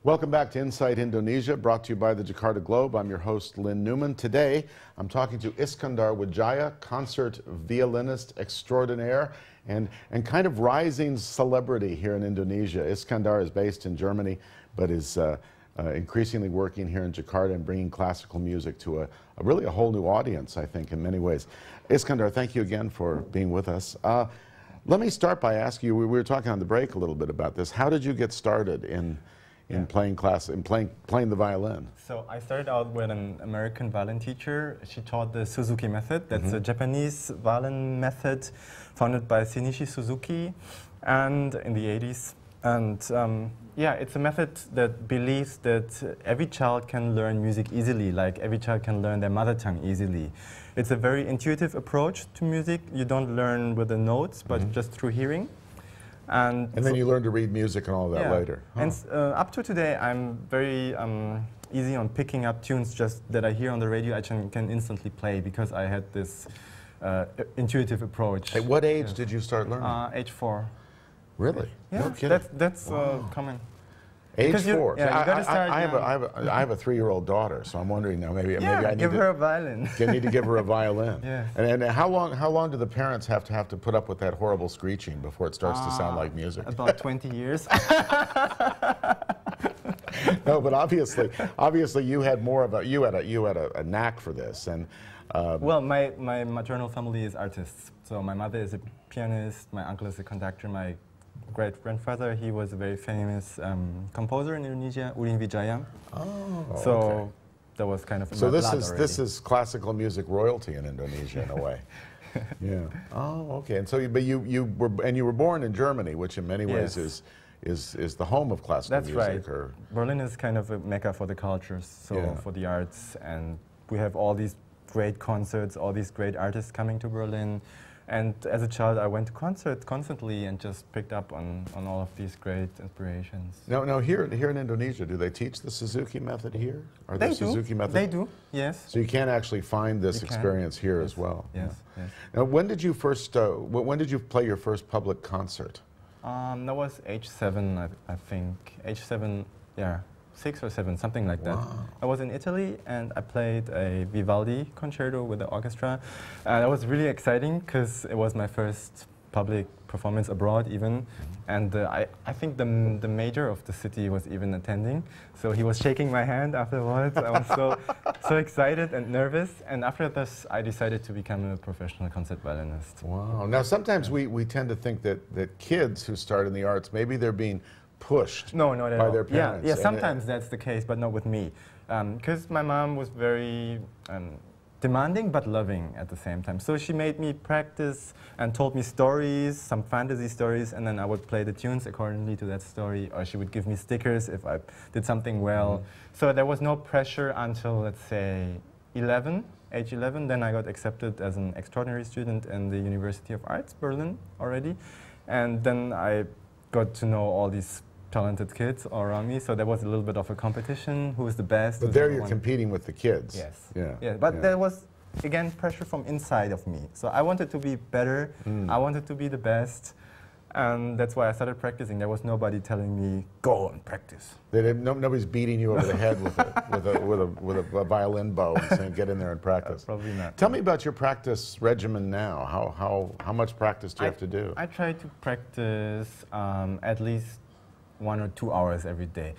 Welcome back to Insight Indonesia, brought to you by the Jakarta Globe. I'm your host, Lynn Newman. Today, I'm talking to Iskandar Widjaja, concert violinist extraordinaire and kind of rising celebrity here in Indonesia. Iskandar is based in Germany, but is increasingly working here in Jakarta and bringing classical music to a really whole new audience, I think, in many ways. Iskandar, thank you again for being with us. Let me start by asking you, we were talking on the break a little bit about this. How did you get started in playing the violin? So I started out with an American violin teacher. She taught the Suzuki method. That's a Japanese violin method founded by Shinichi Suzuki and in the 80s. And yeah, it's a method that believes that every child can learn music easily, like every child can learn their mother tongue easily. It's a very intuitive approach to music. You don't learn with the notes, but just through hearing. And then you learn to read music and all that later. Huh. And up to today, I'm very easy on picking up tunes just that I hear on the radio. I can instantly play because I had this intuitive approach. At what age did you start learning? Age 4. Really? Yeah, no kidding. that's common. Age 4. Yeah, you gotta start I have a 3-year-old daughter, so I'm wondering now maybe I need give her a violin. I need to give her a violin. Yes. And how long do the parents have to put up with that horrible screeching before it starts to sound like music? About 20 years. No, but obviously you had more of a knack for this. And well, my maternal family is artists. So my mother is a pianist, my uncle is a conductor, my great-grandfather, he was a very famous composer in Indonesia, Violin Widjaja. Oh, so okay. That was kind of so this is classical music royalty in Indonesia in a way. Yeah. Oh, okay. And so, but you were born in Germany, which in many ways is the home of classical music. That's right. Berlin is kind of a mecca for the cultures, so for the arts, and we have all these great concerts, all these great artists coming to Berlin. And as a child, I went to concerts constantly and just picked up on all of these great inspirations. Now here in Indonesia, do they teach the Suzuki method here? Or They the do. Suzuki method? They do, yes. So you can actually find this experience here as well. Yes, yes. Now, when did you play your first public concert? That was age 7, I think. Age 7, yeah. 6 or 7, something like that. Wow. I was in Italy and I played a Vivaldi concerto with the orchestra. That was really exciting because it was my first public performance abroad even. And I think the mayor of the city was even attending. So he was shaking my hand afterwards. I was so excited and nervous. And after this, I decided to become a professional concert violinist. Wow. Now sometimes we tend to think that kids who start in the arts, maybe they're being pushed not at by all. their parents. Yeah, sometimes that's the case, but not with me. Because my mom was very demanding but loving at the same time. So she made me practice and told me stories, some fantasy stories, and then I would play the tunes accordingly to that story, or she would give me stickers if I did something well. So there was no pressure until, let's say, age 11. Then I got accepted as an extraordinary student in the University of Arts, Berlin already. And then I got to know all these talented kids all around me, so there was a little bit of a competition, who is the best. But there you're competing with the kids. Yes. Yeah. But there was, again, pressure from inside of me. So I wanted to be better, I wanted to be the best, and that's why I started practicing. There was nobody telling me, go and practice. Nobody's beating you over the head with a violin bow and saying, get in there and practice. Probably not. Tell me about your practice regimen now. How much practice do you have to do? I try to practice at least 1 or 2 hours every day.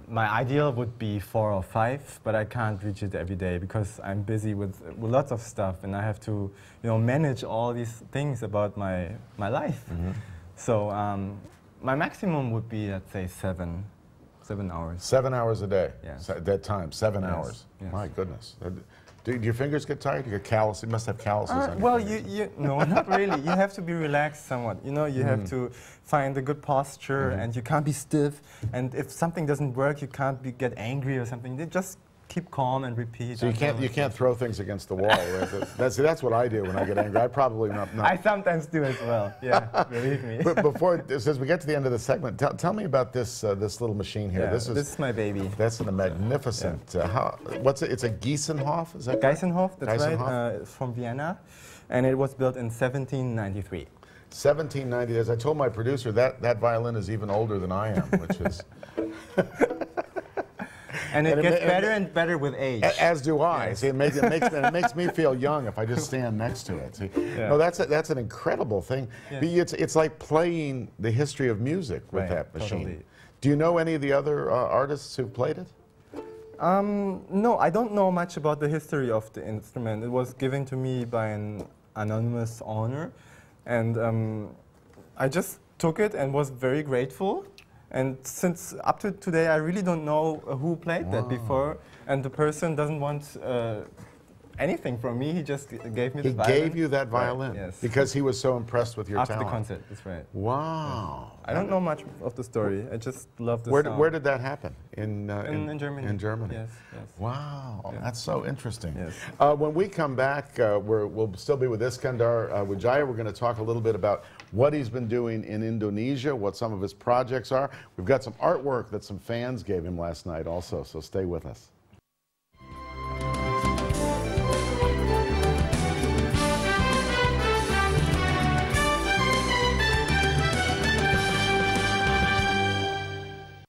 My ideal would be 4 or 5, but I can't reach it every day because I'm busy with lots of stuff, and I have to, manage all these things about my life. So my maximum would be, let's say, 7 hours. 7 hours a day. Yes. At that time, 7 hours. Yes. My goodness. Do your fingers get tired? You get callous. You must have calluses on your well, fingers. no, not really. You have to be relaxed somewhat. You have to find a good posture, and you can't be stiff. And if something doesn't work, you can't get angry or something. You just keep calm and repeat. So you can't throw things against the wall. That's what I do when I get angry. I probably not. I sometimes do as well. Yeah, believe me. But as we get to the end of the segment, tell me about this little machine here. Yeah, this is my baby. That's a magnificent. What's it? It's a Giesenhof. Is that Giesenhof? That's Giesenhof? right. It's from Vienna, and it was built in 1793. 1790. As I told my producer, that violin is even older than I am, which is And it gets better and better with age. As do I. Yes. See, it makes me feel young if I just stand next to it. See, no, that's an incredible thing. Yes. It's like playing the history of music with that machine. Totally. Do you know any of the other artists who played it? No, I don't know much about the history of the instrument. It was given to me by an anonymous owner, and I just took it and was very grateful. And since up to today, I really don't know who played that before, and the person doesn't want anything from me. He just gave me the violin. He gave you that violin? Right, yes. Because he was so impressed with your After talent. the concert, that's right. Wow. Yes. I don't know much of the story. I just love the sound. Where did that happen? In Germany. In Germany. Yes, yes. Wow, that's so interesting. Yes. When we come back, we'll still be with Iskandar Widjaja. We're going to talk a little bit about what he's been doing in Indonesia, what some of his projects are. We've got some artwork that some fans gave him last night also, so stay with us.